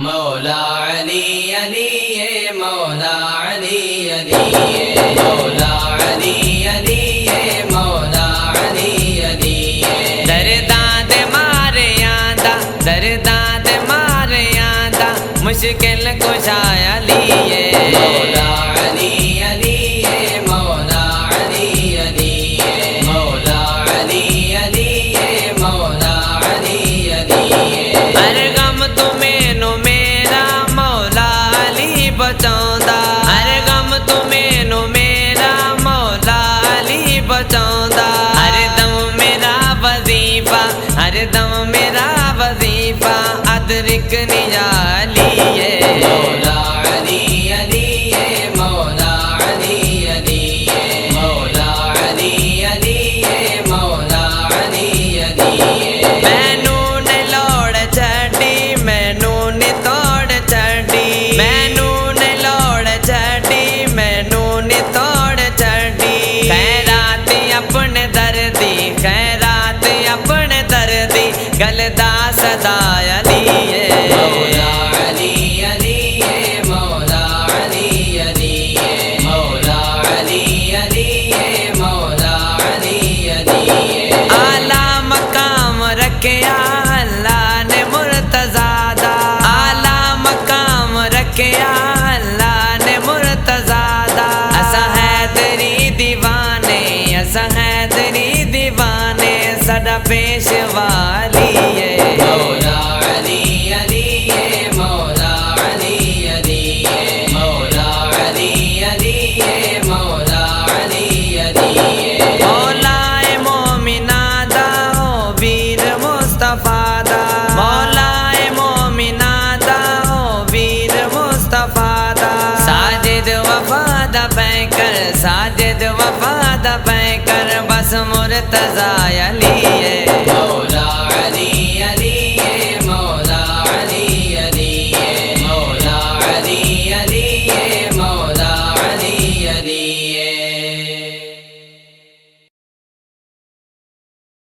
مولا علی علی مولا علی علی مولا علی علی مولا علی علی درداں دے مارے آندا درداں دے مارے آندا مشکل کشا علی مولا علی علی مولا علی علی مولا علی علی مولا علی علی ہر غم تو مینوں میرا مولا علی بچاوندا ہر غم تو مینوں میرا مولا علی بچاوندا ہر دم میرا وظیفہ ہر دم میرا وظیفہ ادرک نیا علی مولا علی علی مولا علی علی مولا علی علی مولا علی علی مینوں نے لوڑ چھڈی مینوں نے توڑ چھڈی مینوں نے لوڑ چھڈی مینوں نے توڑ چھڈی خیرات اپنے دردی خیرات اپنے دردی گلدا صدا علی مولا علی علی مولا علی علی مولا علی علی مولا علی علی اعلیٰ مقام رکھیا اللہ نے مرتضیٰ دا اعلیٰ مقام رکھیا اللہ نے مرتضیٰ دا اساں حیدری دیوانے اساں حیدری دیوانے سدا پیشوا علی مولا علی علی مولا علی علی مولا علی علی مولا علی علی مولا مومناں دا او ویر مصطفیٰ دا مولا مومناں دا او ویر مصطفیٰ دا ساجد وفا دا پینکر ساجد وفا دا پینکر بس مرتضیٰ علی